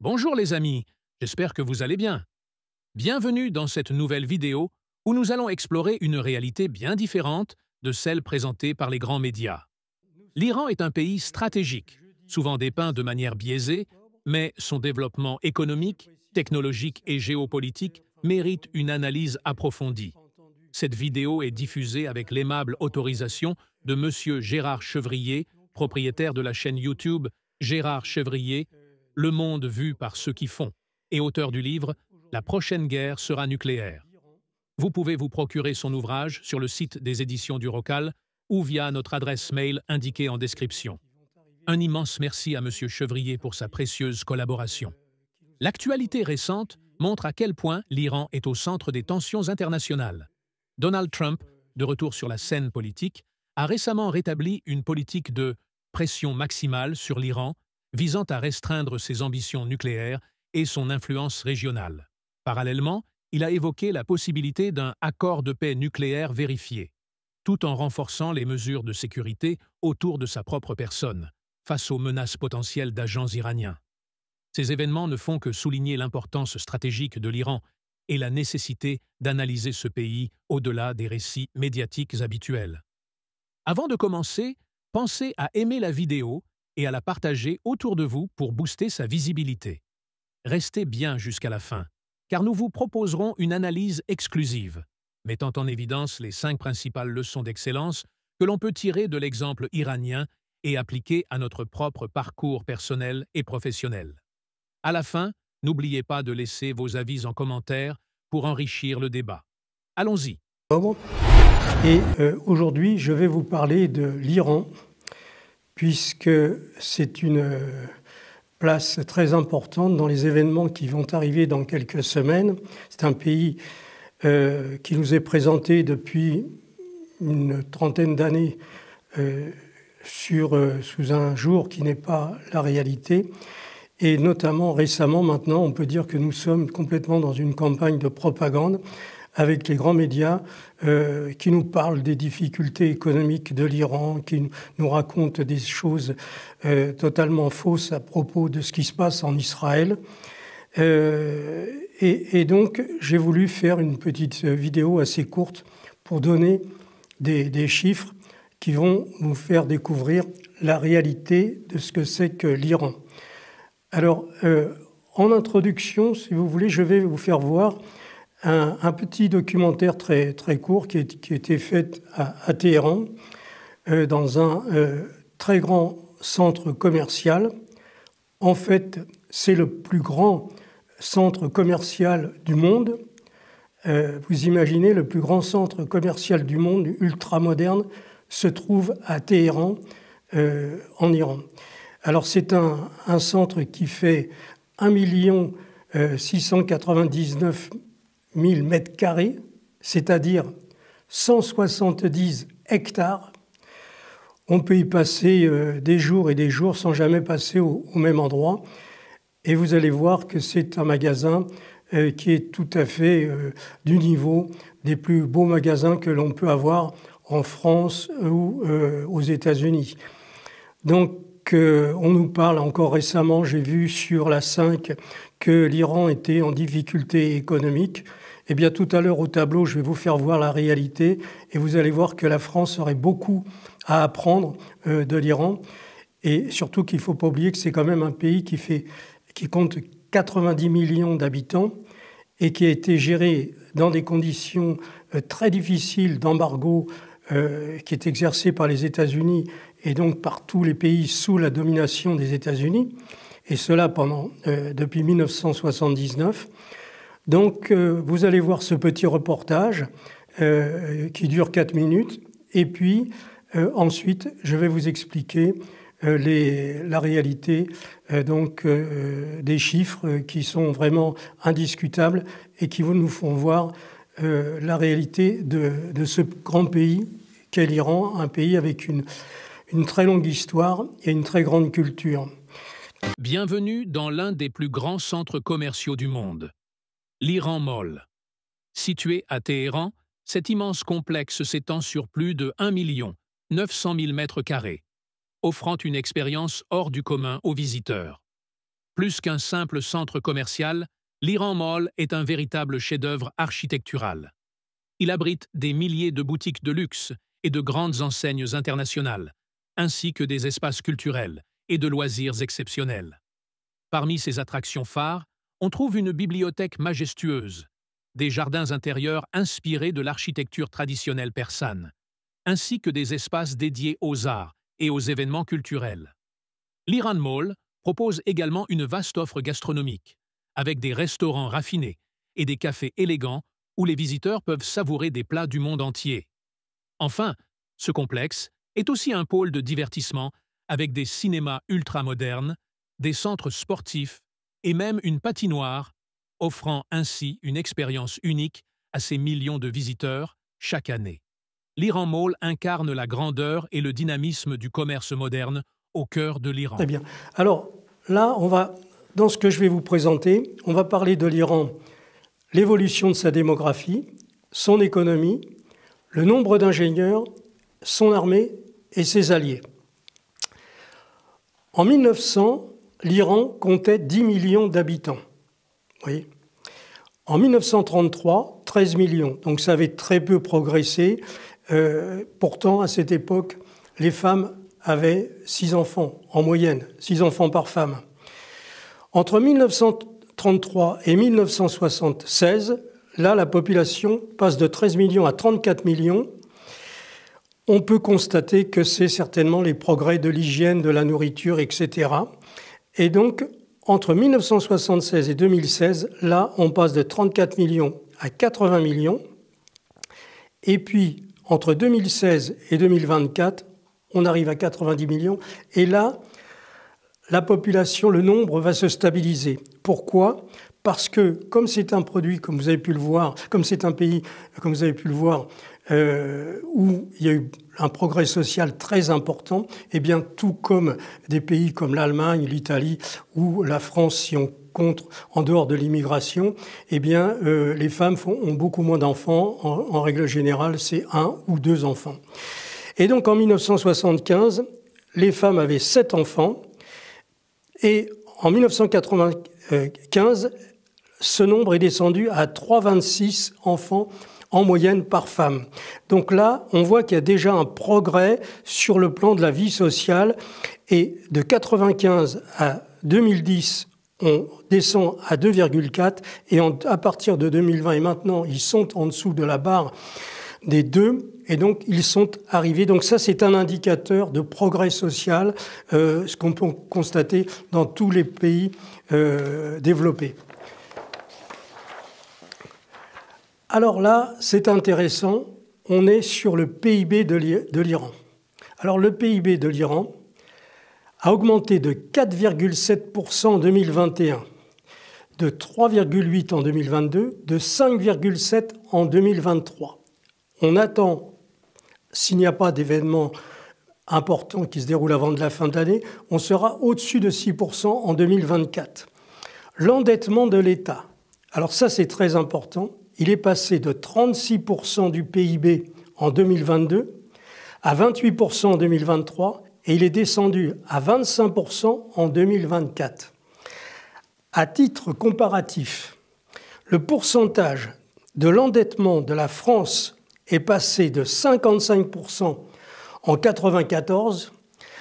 Bonjour les amis, j'espère que vous allez bien. Bienvenue dans cette nouvelle vidéo où nous allons explorer une réalité bien différente de celle présentée par les grands médias. L'Iran est un pays stratégique, souvent dépeint de manière biaisée, mais son développement économique, technologique et géopolitique mérite une analyse approfondie. Cette vidéo est diffusée avec l'aimable autorisation de Monsieur Gérard Chevrier, propriétaire de la chaîne YouTube Gérard Chevrier, Le monde vu par ceux qui font, et auteur du livre La prochaine guerre sera nucléaire. Vous pouvez vous procurer son ouvrage sur le site des éditions du Rocal ou via notre adresse mail indiquée en description. Un immense merci à Monsieur Chevrier pour sa précieuse collaboration. L'actualité récente montre à quel point l'Iran est au centre des tensions internationales. Donald Trump, de retour sur la scène politique, a récemment rétabli une politique de pression maximale sur l'Iran visant à restreindre ses ambitions nucléaires et son influence régionale. Parallèlement, il a évoqué la possibilité d'un accord de paix nucléaire vérifié, tout en renforçant les mesures de sécurité autour de sa propre personne, face aux menaces potentielles d'agents iraniens. Ces événements ne font que souligner l'importance stratégique de l'Iran et la nécessité d'analyser ce pays au-delà des récits médiatiques habituels. Avant de commencer, pensez à aimer la vidéo et à la partager autour de vous pour booster sa visibilité. Restez bien jusqu'à la fin, car nous vous proposerons une analyse exclusive, mettant en évidence les 5 principales leçons d'excellence que l'on peut tirer de l'exemple iranien et appliquer à notre propre parcours personnel et professionnel. À la fin, n'oubliez pas de laisser vos avis en commentaire pour enrichir le débat. Allons-y. Et aujourd'hui, je vais vous parler de l'Iran, puisque c'est une place très importante dans les événements qui vont arriver dans quelques semaines. C'est un pays qui nous est présenté depuis une trentaine d'années sous un jour qui n'est pas la réalité. Et notamment récemment, maintenant, on peut dire que nous sommes complètement dans une campagne de propagande avec les grands médias qui nous parlent des difficultés économiques de l'Iran, qui nous racontent des choses totalement fausses à propos de ce qui se passe en Israël. Et donc, j'ai voulu faire une petite vidéo assez courte pour donner des chiffres qui vont vous faire découvrir la réalité de ce que c'est que l'Iran. Alors, en introduction, si vous voulez, je vais vous faire voir un petit documentaire très, très court qui a été fait à Téhéran, dans un très grand centre commercial. En fait, c'est le plus grand centre commercial du monde. Vous imaginez, le plus grand centre commercial du monde, ultra-moderne, se trouve à Téhéran, en Iran. Alors, c'est un centre qui fait 1 699 000 mètres carrés, c'est-à-dire 170 hectares. On peut y passer des jours et des jours sans jamais passer au même endroit. Et vous allez voir que c'est un magasin qui est tout à fait du niveau des plus beaux magasins que l'on peut avoir en France ou aux États-Unis. Donc, on nous parle encore récemment, j'ai vu sur la 5 que l'Iran était en difficulté économique. Eh bien, tout à l'heure au tableau, je vais vous faire voir la réalité et vous allez voir que la France aurait beaucoup à apprendre de l'Iran. Et surtout qu'il ne faut pas oublier que c'est quand même un pays qui compte 90 millions d'habitants et qui a été géré dans des conditions très difficiles d'embargo qui est exercé par les États-Unis et donc par tous les pays sous la domination des États-Unis, et cela depuis 1979. Donc, vous allez voir ce petit reportage qui dure 4 minutes, et puis ensuite, je vais vous expliquer la réalité des chiffres qui sont vraiment indiscutables et qui nous font voir la réalité de ce grand pays qu'est l'Iran, un pays avec une très longue histoire et une très grande culture. Bienvenue dans l'un des plus grands centres commerciaux du monde, l'Iran Mall. Situé à Téhéran, cet immense complexe s'étend sur plus de 1 900 000 mètres carrés, offrant une expérience hors du commun aux visiteurs. Plus qu'un simple centre commercial, l'Iran Mall est un véritable chef-d'œuvre architectural. Il abrite des milliers de boutiques de luxe et de grandes enseignes internationales, ainsi que des espaces culturels et de loisirs exceptionnels. Parmi ses attractions phares, on trouve une bibliothèque majestueuse, des jardins intérieurs inspirés de l'architecture traditionnelle persane, ainsi que des espaces dédiés aux arts et aux événements culturels. L'Iran Mall propose également une vaste offre gastronomique, avec des restaurants raffinés et des cafés élégants où les visiteurs peuvent savourer des plats du monde entier. Enfin, ce complexe est aussi un pôle de divertissement avec des cinémas ultramodernes, des centres sportifs et même une patinoire, offrant ainsi une expérience unique à ces millions de visiteurs chaque année. L'Iran Mall incarne la grandeur et le dynamisme du commerce moderne au cœur de l'Iran. Très bien. Alors là, dans ce que je vais vous présenter, on va parler de l'Iran, l'évolution de sa démographie, son économie, le nombre d'ingénieurs, son armée et ses alliés. En 1900, l'Iran comptait 10 millions d'habitants. Vous voyez ? En 1933, 13 millions. Donc ça avait très peu progressé. Pourtant, à cette époque, les femmes avaient 6 enfants, en moyenne, 6 enfants par femme. Entre 1933 et 1976, là, la population passe de 13 millions à 34 millions. On peut constater que c'est certainement les progrès de l'hygiène, de la nourriture, etc. Et donc, entre 1976 et 2016, là, on passe de 34 millions à 80 millions. Et puis, entre 2016 et 2024, on arrive à 90 millions. Et là, la population, le nombre va se stabiliser. Pourquoi ? Parce que, comme c'est un produit, comme vous avez pu le voir, comme c'est un pays, comme vous avez pu le voir, où il y a eu un progrès social très important, eh bien, tout comme des pays comme l'Allemagne, l'Italie ou la France, si on compte en dehors de l'immigration, eh bien, les femmes ont beaucoup moins d'enfants. En règle générale, c'est 1 ou 2 enfants. Et donc, en 1975, les femmes avaient 7 enfants. Et en 1995, ce nombre est descendu à 3,26 enfants en moyenne par femme. Donc là, on voit qu'il y a déjà un progrès sur le plan de la vie sociale. Et de 1995 à 2010, on descend à 2,4. Et à partir de 2020 et maintenant, ils sont en dessous de la barre des 2. Et donc, ils sont arrivés. Donc ça, c'est un indicateur de progrès social, ce qu'on peut constater dans tous les pays développés. Alors là, c'est intéressant, on est sur le PIB de l'Iran. Alors le PIB de l'Iran a augmenté de 4,7% en 2021, de 3,8% en 2022, de 5,7% en 2023. On attend, s'il n'y a pas d'événements importants qui se déroulent avant de la fin de l'année, on sera au-dessus de 6% en 2024. L'endettement de l'État, alors ça c'est très important. Il est passé de 36% du PIB en 2022 à 28% en 2023 et il est descendu à 25% en 2024. À titre comparatif, le pourcentage de l'endettement de la France est passé de 55% en 1994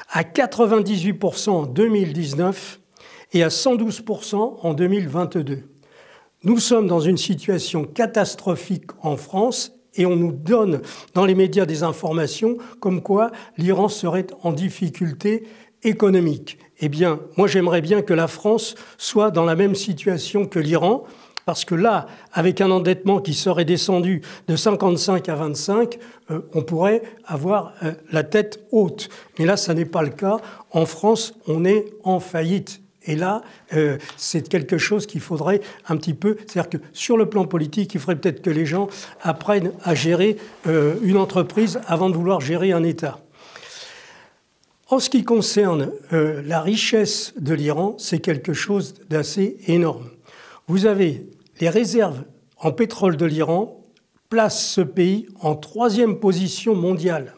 à 98% en 2019 et à 112% en 2022. Nous sommes dans une situation catastrophique en France et on nous donne dans les médias des informations comme quoi l'Iran serait en difficulté économique. Eh bien, moi j'aimerais bien que la France soit dans la même situation que l'Iran, parce que là, avec un endettement qui serait descendu de 55 à 25, on pourrait avoir la tête haute. Mais là, ça n'est pas le cas. En France, on est en faillite. Et là, c'est quelque chose qu'il faudrait un petit peu... C'est-à-dire que sur le plan politique, il faudrait peut-être que les gens apprennent à gérer une entreprise avant de vouloir gérer un État. En ce qui concerne la richesse de l'Iran, c'est quelque chose d'assez énorme. Vous avez les réserves en pétrole de l'Iran placent ce pays en 3e position mondiale,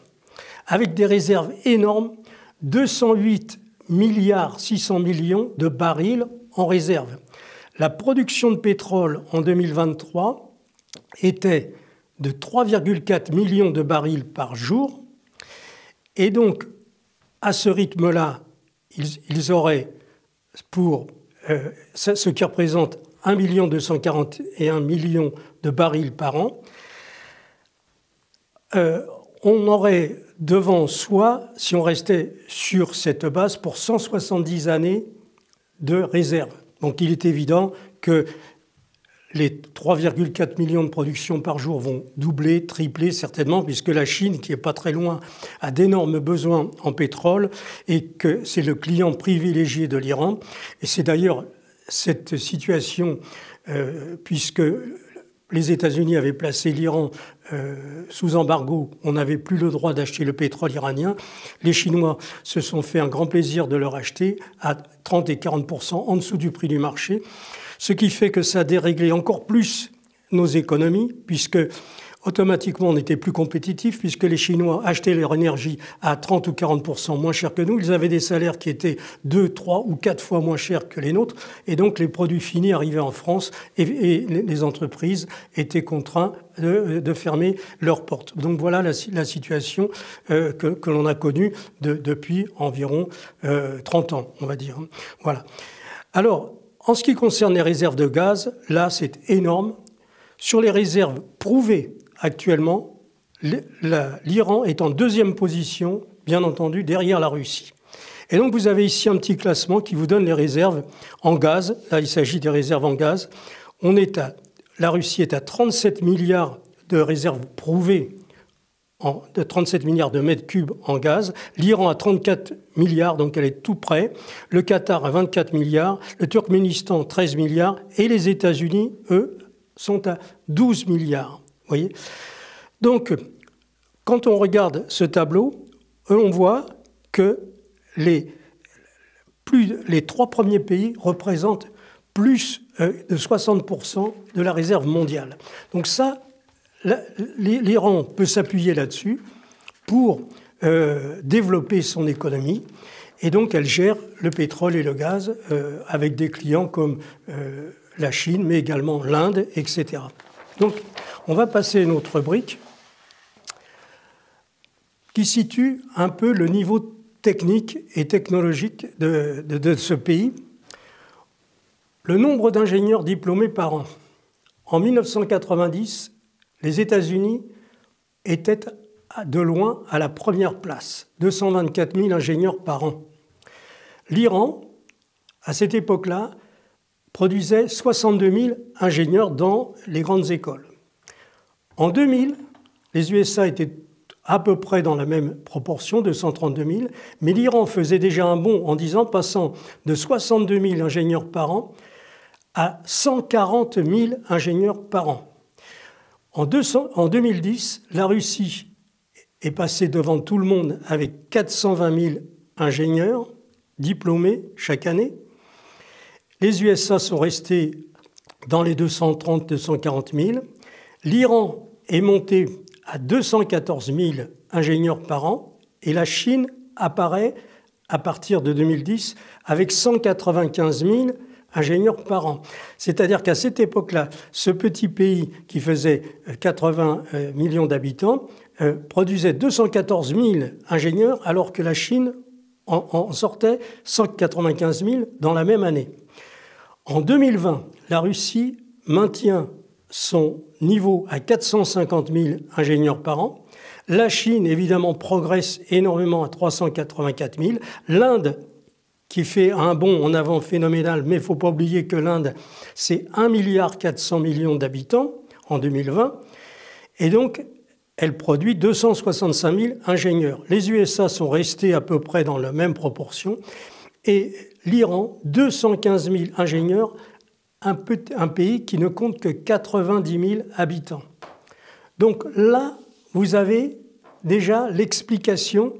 avec des réserves énormes, 208 600 milliards de barils en réserve. La production de pétrole en 2023 était de 3,4 millions de barils par jour. Et donc, à ce rythme-là, ils auraient, pour ce qui représente 1 241 millions de barils par an, on aurait devant soi, si on restait sur cette base, pour 170 années de réserve. Donc il est évident que les 3,4 millions de productions par jour vont doubler, tripler certainement, puisque la Chine, qui n'est pas très loin, a d'énormes besoins en pétrole et que c'est le client privilégié de l'Iran. Et c'est d'ailleurs cette situation, puisque les États-Unis avaient placé l'Iran sous embargo, on n'avait plus le droit d'acheter le pétrole iranien. Les Chinois se sont fait un grand plaisir de le racheter à 30 et 40% en dessous du prix du marché, ce qui fait que ça a déréglé encore plus nos économies, puisque automatiquement on était plus compétitifs, puisque les Chinois achetaient leur énergie à 30 ou 40% moins cher que nous. Ils avaient des salaires qui étaient 2, 3 ou 4 fois moins chers que les nôtres, et donc les produits finis arrivaient en France et les entreprises étaient contraintes de fermer leurs portes. Donc voilà la situation que l'on a connue depuis environ 30 ans, on va dire. Voilà. Alors, en ce qui concerne les réserves de gaz, là c'est énorme. Sur les réserves prouvées actuellement, l'Iran est en deuxième position, bien entendu, derrière la Russie. Et donc vous avez ici un petit classement qui vous donne les réserves en gaz. Là, il s'agit des réserves en gaz. La Russie est à 37 milliards de réserves prouvées, de 37 milliards de mètres cubes en gaz. L'Iran a 34 milliards, donc elle est tout près. Le Qatar a 24 milliards. Le Turkménistan, 13 milliards. Et les États-Unis, eux, sont à 12 milliards. Vous voyez ? Donc, quand on regarde ce tableau, on voit que les 3 premiers pays représentent plus de 60% de la réserve mondiale. Donc ça, l'Iran peut s'appuyer là-dessus pour développer son économie. Et donc, elle gère le pétrole et le gaz avec des clients comme la Chine, mais également l'Inde, etc. Donc, on va passer à une autre brique qui situe un peu le niveau technique et technologique de ce pays. Le nombre d'ingénieurs diplômés par an. En 1990, les États-Unis étaient de loin à la première place, 224 000 ingénieurs par an. L'Iran, à cette époque-là, produisait 62 000 ingénieurs dans les grandes écoles. En 2000, les USA étaient à peu près dans la même proportion, 232 000, mais l'Iran faisait déjà un bond en 10 ans, passant de 62 000 ingénieurs par an à 140 000 ingénieurs par an. En 2010, la Russie est passée devant tout le monde avec 420 000 ingénieurs diplômés chaque année. Les USA sont restés dans les 230-240 000. L'Iran est monté à 214 000 ingénieurs par an et la Chine apparaît à partir de 2010 avec 195 000 ingénieurs par an. C'est-à-dire qu'à cette époque-là, ce petit pays qui faisait 80 millions d'habitants produisait 214 000 ingénieurs alors que la Chine en sortait 195 000 dans la même année. En 2020, la Russie maintient son niveau à 450 000 ingénieurs par an. La Chine, évidemment, progresse énormément à 384 000. L'Inde, qui fait un bond en avant phénoménal, mais il ne faut pas oublier que l'Inde, c'est 1,4 milliard d'habitants en 2020. Et donc, elle produit 265 000 ingénieurs. Les USA sont restés à peu près dans la même proportion. Et l'Iran, 215 000 ingénieurs, un pays qui ne compte que 90 000 habitants. Donc là, vous avez déjà l'explication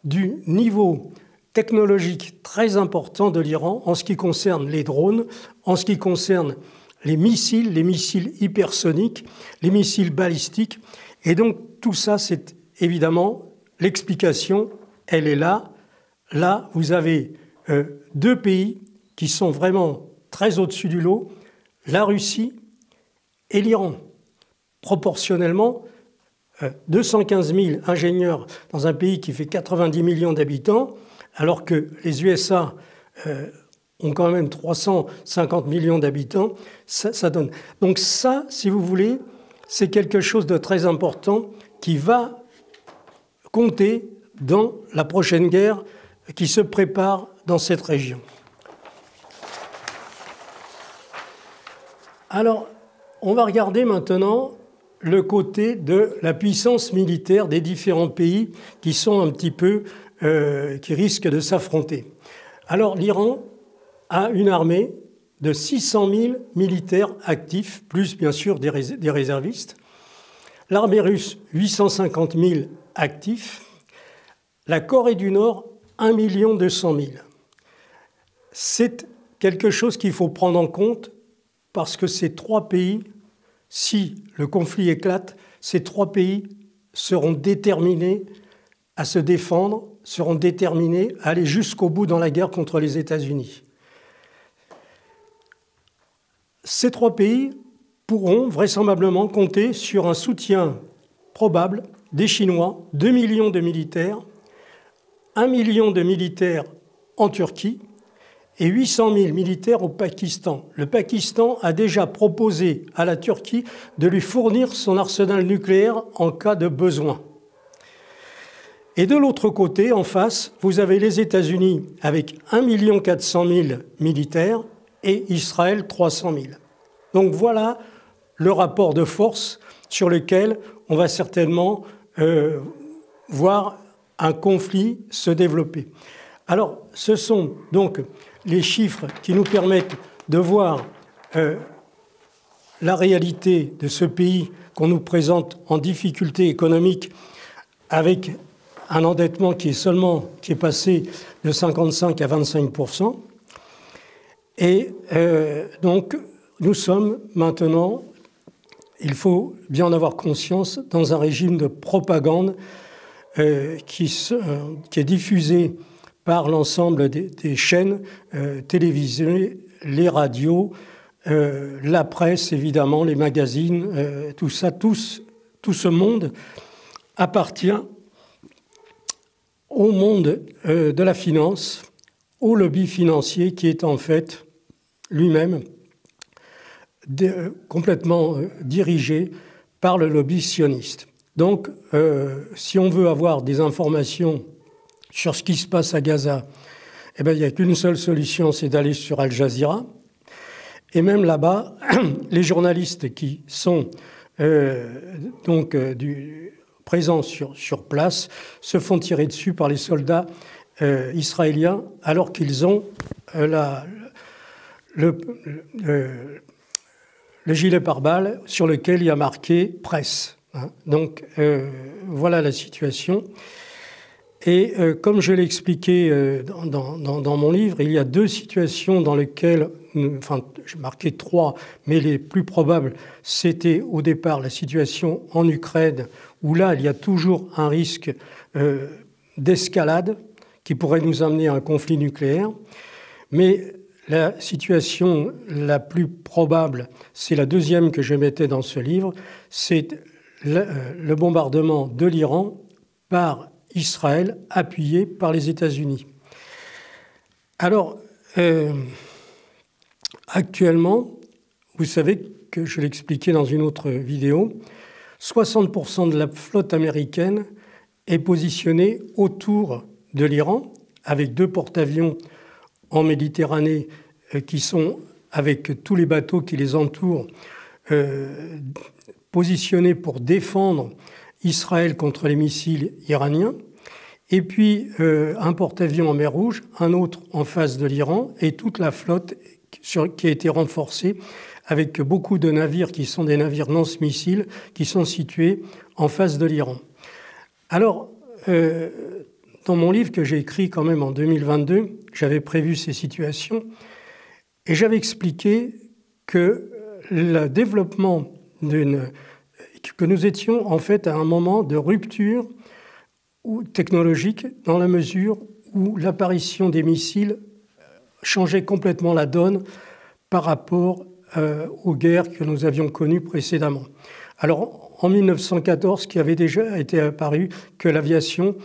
du niveau technologique très important de l'Iran en ce qui concerne les drones, en ce qui concerne les missiles hypersoniques, les missiles balistiques. Et donc tout ça, c'est évidemment l'explication, elle est là. Là, vous avez deux pays qui sont vraiment très au-dessus du lot, la Russie et l'Iran. Proportionnellement, 215 000 ingénieurs dans un pays qui fait 90 millions d'habitants, alors que les USA ont quand même 350 millions d'habitants, ça donne. Donc ça, si vous voulez, c'est quelque chose de très important qui va compter dans la prochaine guerre qui se prépare dans cette région. Alors, on va regarder maintenant le côté de la puissance militaire des différents pays qui sont un petit peu, qui risquent de s'affronter. Alors, l'Iran a une armée de 600 000 militaires actifs, plus bien sûr des réservistes. L'armée russe, 850 000 actifs. La Corée du Nord, 1 200 000. C'est quelque chose qu'il faut prendre en compte parce que ces trois pays, si le conflit éclate, ces trois pays seront déterminés à se défendre, seront déterminés à aller jusqu'au bout dans la guerre contre les États-Unis. Ces trois pays pourront vraisemblablement compter sur un soutien probable des Chinois, 2 millions de militaires, 1 million de militaires en Turquie et 800 000 militaires au Pakistan. Le Pakistan a déjà proposé à la Turquie de lui fournir son arsenal nucléaire en cas de besoin. Et de l'autre côté, en face, vous avez les États-Unis avec 1 400 000 militaires et Israël 300 000. Donc voilà le rapport de force sur lequel on va certainement voir un conflit se développer. Alors, ce sont donc les chiffres qui nous permettent de voir la réalité de ce pays qu'on nous présente en difficulté économique avec un endettement qui est passé de 55 à 25%. Et donc, nous sommes maintenant, il faut bien en avoir conscience, dans un régime de propagande qui est diffusé par l'ensemble des chaînes télévisées, les radios, la presse, évidemment, les magazines, tout ça, tout ce monde appartient au monde de la finance, au lobby financier qui est en fait lui-même complètement dirigé par le lobby sioniste. Donc, si on veut avoir des informations sur ce qui se passe à Gaza, eh bien, il n'y a qu'une seule solution, c'est d'aller sur Al Jazeera. Et même là-bas, les journalistes qui sont présents sur place se font tirer dessus par les soldats israéliens alors qu'ils ont le gilet pare-balles sur lequel il y a marqué « presse ». Donc, voilà la situation. Et comme je l'ai expliqué dans mon livre, il y a deux situations dans lesquelles, enfin, j'ai marqué trois, mais les plus probables, c'était au départ la situation en Ukraine, où là, il y a toujours un risque d'escalade qui pourrait nous amener à un conflit nucléaire. Mais la situation la plus probable, c'est la deuxième que je mettais dans ce livre, c'est le bombardement de l'Iran par Israël, appuyé par les États-Unis. Alors, actuellement, vous savez que je l'expliquais dans une autre vidéo, 60% de la flotte américaine est positionnée autour de l'Iran, avec 2 porte-avions en Méditerranée qui sont, avec tous les bateaux qui les entourent, positionnés pour défendre Israël contre les missiles iraniens, et puis un porte-avions en mer Rouge, un autre en face de l'Iran, et toute la flotte qui a été renforcée avec beaucoup de navires qui sont des navires lance-missiles qui sont situés en face de l'Iran. Alors, dans mon livre que j'ai écrit quand même en 2022, j'avais prévu ces situations et j'avais expliqué que le développement que nous étions en fait à un moment de rupture technologique dans la mesure où l'apparition des missiles changé complètement la donne par rapport aux guerres que nous avions connues précédemment. Alors, en 1914, il avait déjà été apparu que l'aviation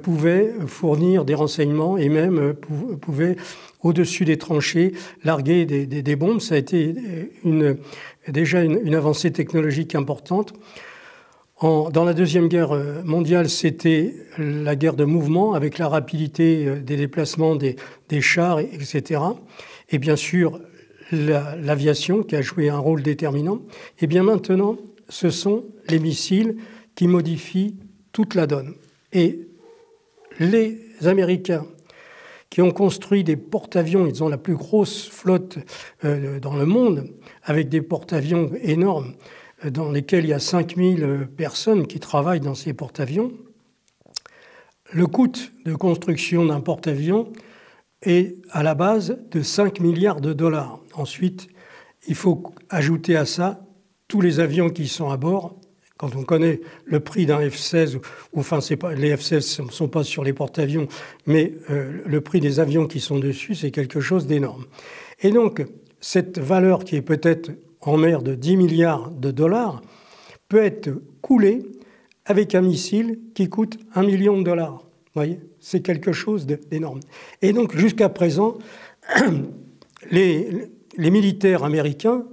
pouvait fournir des renseignements et même pouvait, au-dessus des tranchées, larguer des bombes. Ça a été déjà une avancée technologique importante. Dans la Deuxième Guerre mondiale, c'était la guerre de mouvement avec la rapidité des déplacements des chars, etc. Et bien sûr, l'aviation qui a joué un rôle déterminant. Et bien maintenant, ce sont les missiles qui modifient toute la donne. Et les Américains qui ont construit des porte-avions, ils ont la plus grosse flotte dans le monde, avec des porte-avions énormes, dans lesquels il y a 5000 personnes qui travaillent dans ces porte-avions. Le coût de construction d'un porte-avions est à la base de 5 milliards de dollars. Ensuite, il faut ajouter à ça tous les avions qui sont à bord. Quand on connaît le prix d'un F-16, les F-16 ne sont pas sur les porte-avions, mais le prix des avions qui sont dessus, c'est quelque chose d'énorme. Et donc, cette valeur qui est peut-être en mer de 10 milliards de dollars peut être coulée avec un missile qui coûte 1 million de dollars. Vous voyez, c'est quelque chose d'énorme. Et donc, jusqu'à présent, les militaires américains,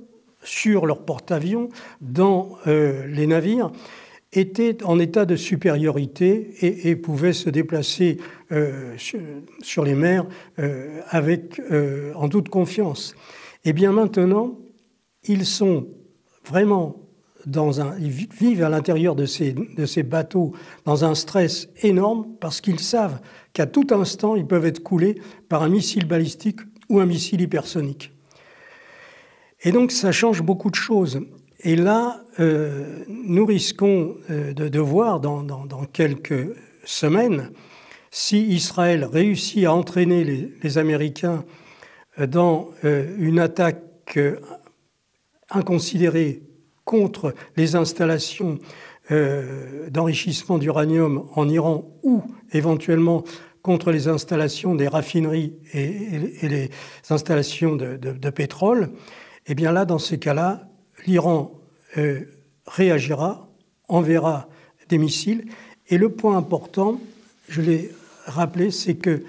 sur leurs porte-avions, dans les navires, étaient en état de supériorité et pouvaient se déplacer sur les mers en toute confiance. Et bien maintenant, ils sont vraiment ils vivent à l'intérieur de ces bateaux dans un stress énorme parce qu'ils savent qu'à tout instant, ils peuvent être coulés par un missile balistique ou un missile hypersonique. Et donc, ça change beaucoup de choses. Et là, nous risquons de voir dans quelques semaines, si Israël réussit à entraîner les Américains dans une attaque inconsidérée contre les installations d'enrichissement d'uranium en Iran ou éventuellement contre les installations des raffineries et les installations de pétrole, eh bien là, dans ces cas-là, l'Iran réagira, enverra des missiles. Et le point important, je l'ai rappelé, c'est que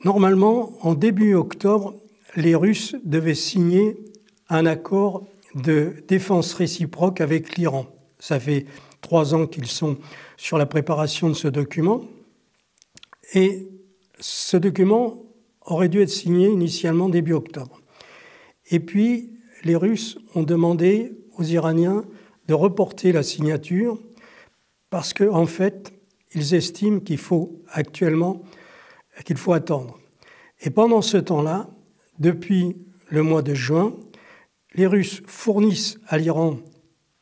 normalement, en début octobre, les Russes devaient signer un accord de défense réciproque avec l'Iran. Ça fait 3 ans qu'ils sont sur la préparation de ce document. Et ce document aurait dû être signé initialement début octobre. Et puis, les Russes ont demandé aux Iraniens de reporter la signature parce qu'en fait, ils estiment qu'il faut attendre. Et pendant ce temps-là, depuis le mois de juin, les Russes fournissent à l'Iran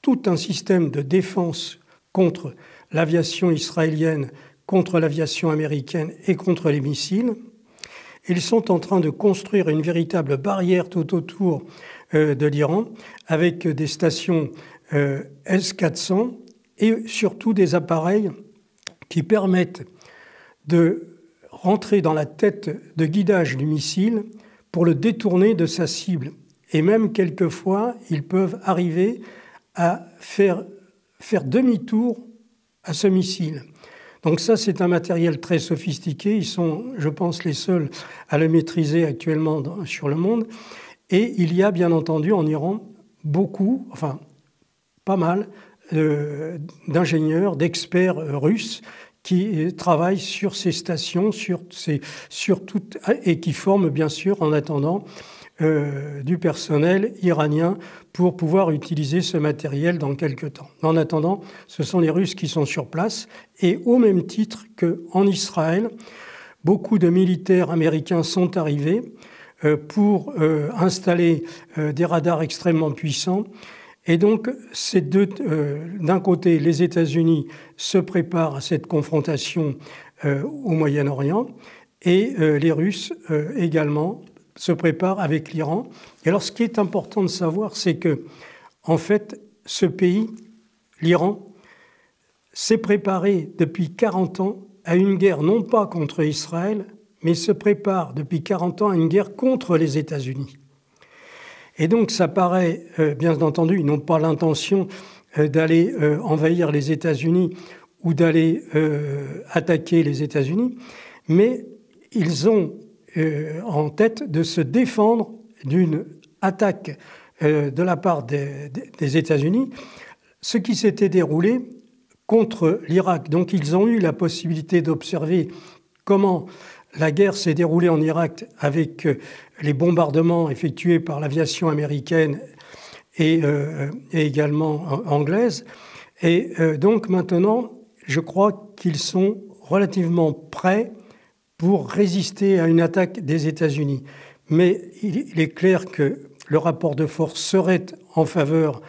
tout un système de défense contre l'aviation israélienne, contre l'aviation américaine et contre les missiles. Ils sont en train de construire une véritable barrière tout autour de l'Iran avec des stations S-400 et surtout des appareils qui permettent de rentrer dans la tête de guidage du missile pour le détourner de sa cible. Et même quelquefois, ils peuvent arriver à faire demi-tour à ce missile. Donc ça, c'est un matériel très sophistiqué. Ils sont, je pense, les seuls à le maîtriser actuellement sur le monde. Et il y a, bien entendu, en Iran, pas mal d'ingénieurs, d'experts russes qui travaillent sur ces stations, et qui forment, bien sûr, en attendant, du personnel iranien pour pouvoir utiliser ce matériel dans quelques temps. En attendant, ce sont les Russes qui sont sur place et au même titre qu'en Israël, beaucoup de militaires américains sont arrivés pour installer des radars extrêmement puissants. Et donc, d'un côté, les États-Unis se préparent à cette confrontation au Moyen-Orient et les Russes également se prépare avec l'Iran. Et alors, ce qui est important de savoir, c'est que, en fait, ce pays, l'Iran, s'est préparé depuis 40 ans à une guerre non pas contre Israël, mais se prépare depuis 40 ans à une guerre contre les États-Unis. Et donc ça paraît, bien entendu, ils n'ont pas l'intention d'aller envahir les États-Unis ou d'aller attaquer les États-Unis, mais ils ont en tête de se défendre d'une attaque de la part des États-Unis, ce qui s'était déroulé contre l'Irak. Donc ils ont eu la possibilité d'observer comment la guerre s'est déroulée en Irak avec les bombardements effectués par l'aviation américaine et également anglaise. Et donc maintenant, je crois qu'ils sont relativement prêts pour résister à une attaque des États-Unis. Mais il est clair que le rapport de force serait en faveur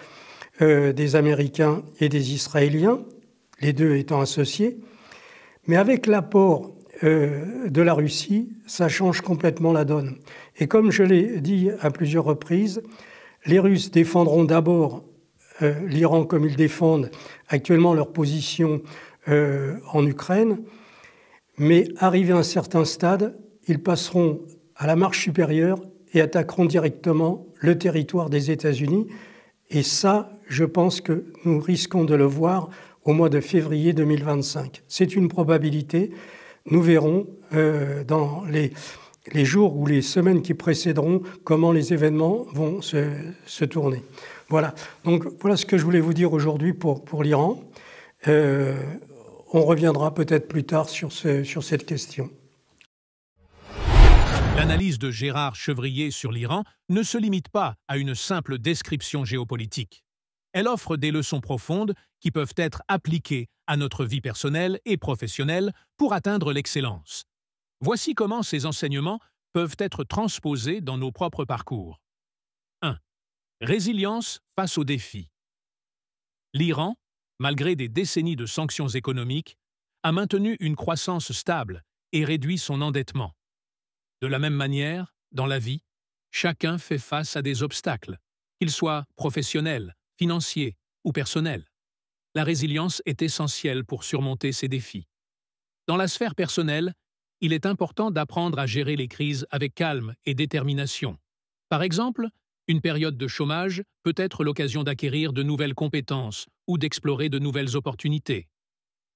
des Américains et des Israéliens, les deux étant associés. Mais avec l'apport de la Russie, ça change complètement la donne. Et comme je l'ai dit à plusieurs reprises, les Russes défendront d'abord l'Iran comme ils défendent actuellement leur position en Ukraine, mais arrivé à un certain stade, ils passeront à la marche supérieure et attaqueront directement le territoire des États-Unis. Et ça, je pense que nous risquons de le voir au mois de février 2025. C'est une probabilité. Nous verrons dans les jours ou les semaines qui précéderont comment les événements vont se tourner. Voilà. Donc voilà ce que je voulais vous dire aujourd'hui pour l'Iran. On reviendra peut-être plus tard sur cette question. L'analyse de Gérard Chevrier sur l'Iran ne se limite pas à une simple description géopolitique. Elle offre des leçons profondes qui peuvent être appliquées à notre vie personnelle et professionnelle pour atteindre l'excellence. Voici comment ces enseignements peuvent être transposés dans nos propres parcours. 1. Résilience face aux défis. L'Iran, malgré des décennies de sanctions économiques, a maintenu une croissance stable et réduit son endettement. De la même manière, dans la vie, chacun fait face à des obstacles, qu'ils soient professionnels, financiers ou personnels. La résilience est essentielle pour surmonter ces défis. Dans la sphère personnelle, il est important d'apprendre à gérer les crises avec calme et détermination. Par exemple, une période de chômage peut être l'occasion d'acquérir de nouvelles compétences ou d'explorer de nouvelles opportunités.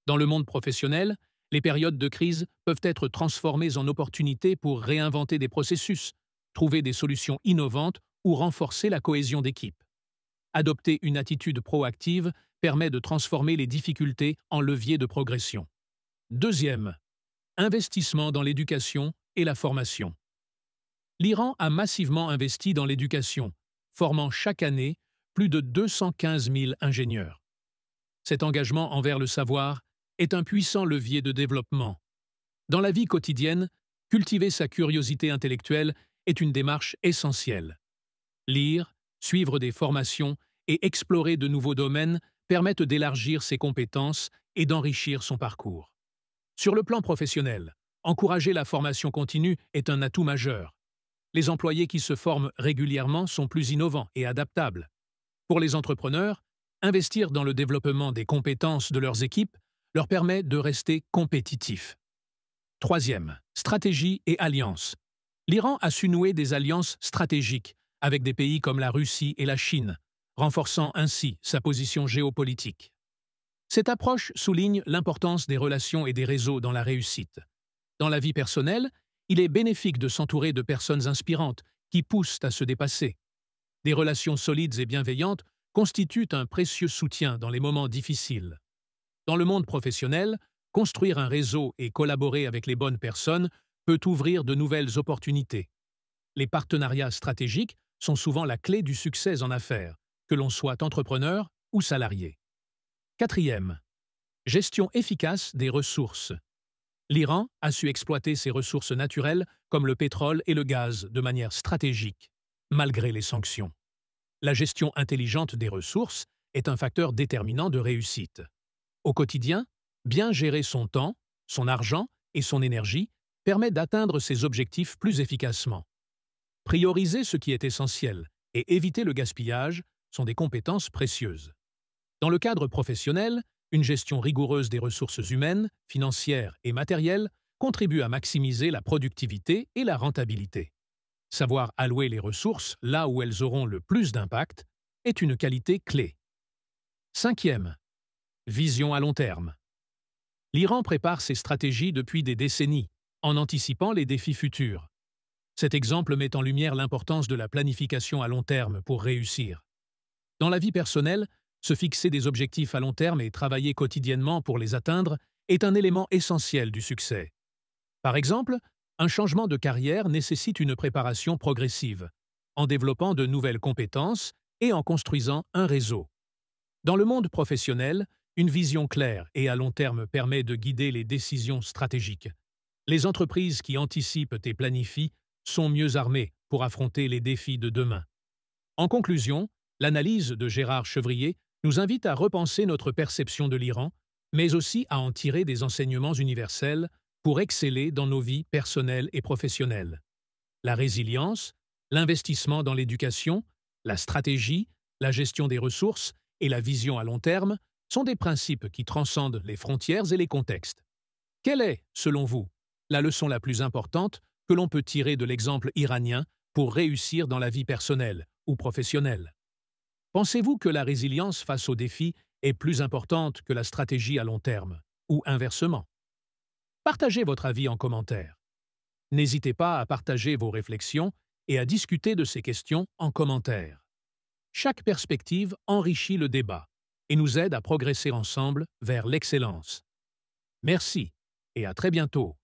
Dans le monde professionnel, les périodes de crise peuvent être transformées en opportunités pour réinventer des processus, trouver des solutions innovantes ou renforcer la cohésion d'équipe. Adopter une attitude proactive permet de transformer les difficultés en levier de progression. 2. Investissement dans l'éducation et la formation. L'Iran a massivement investi dans l'éducation, formant chaque année plus de 215 000 ingénieurs. Cet engagement envers le savoir est un puissant levier de développement. Dans la vie quotidienne, cultiver sa curiosité intellectuelle est une démarche essentielle. Lire, suivre des formations et explorer de nouveaux domaines permettent d'élargir ses compétences et d'enrichir son parcours. Sur le plan professionnel, encourager la formation continue est un atout majeur. Les employés qui se forment régulièrement sont plus innovants et adaptables. Pour les entrepreneurs, investir dans le développement des compétences de leurs équipes leur permet de rester compétitifs. 3. Stratégie et alliances. L'Iran a su nouer des alliances stratégiques avec des pays comme la Russie et la Chine, renforçant ainsi sa position géopolitique. Cette approche souligne l'importance des relations et des réseaux dans la réussite. Dans la vie personnelle, il est bénéfique de s'entourer de personnes inspirantes qui poussent à se dépasser. Des relations solides et bienveillantes constituent un précieux soutien dans les moments difficiles. Dans le monde professionnel, construire un réseau et collaborer avec les bonnes personnes peut ouvrir de nouvelles opportunités. Les partenariats stratégiques sont souvent la clé du succès en affaires, que l'on soit entrepreneur ou salarié. 4. Gestion efficace des ressources. L'Iran a su exploiter ses ressources naturelles comme le pétrole et le gaz de manière stratégique, malgré les sanctions. La gestion intelligente des ressources est un facteur déterminant de réussite. Au quotidien, bien gérer son temps, son argent et son énergie permet d'atteindre ses objectifs plus efficacement. Prioriser ce qui est essentiel et éviter le gaspillage sont des compétences précieuses. Dans le cadre professionnel, une gestion rigoureuse des ressources humaines, financières et matérielles contribue à maximiser la productivité et la rentabilité. Savoir allouer les ressources là où elles auront le plus d'impact est une qualité clé. Cinquième, vision à long terme. L'Iran prépare ses stratégies depuis des décennies, en anticipant les défis futurs. Cet exemple met en lumière l'importance de la planification à long terme pour réussir. Dans la vie personnelle, se fixer des objectifs à long terme et travailler quotidiennement pour les atteindre est un élément essentiel du succès. Par exemple, un changement de carrière nécessite une préparation progressive, en développant de nouvelles compétences et en construisant un réseau. Dans le monde professionnel, une vision claire et à long terme permet de guider les décisions stratégiques. Les entreprises qui anticipent et planifient sont mieux armées pour affronter les défis de demain. En conclusion, l'analyse de Gérard Chevrier nous invite à repenser notre perception de l'Iran, mais aussi à en tirer des enseignements universels pour exceller dans nos vies personnelles et professionnelles. La résilience, l'investissement dans l'éducation, la stratégie, la gestion des ressources et la vision à long terme sont des principes qui transcendent les frontières et les contextes. Quelle est, selon vous, la leçon la plus importante que l'on peut tirer de l'exemple iranien pour réussir dans la vie personnelle ou professionnelle? Pensez-vous que la résilience face aux défis est plus importante que la stratégie à long terme, ou inversement? Partagez votre avis en commentaire. N'hésitez pas à partager vos réflexions et à discuter de ces questions en commentaire. Chaque perspective enrichit le débat et nous aide à progresser ensemble vers l'excellence. Merci et à très bientôt.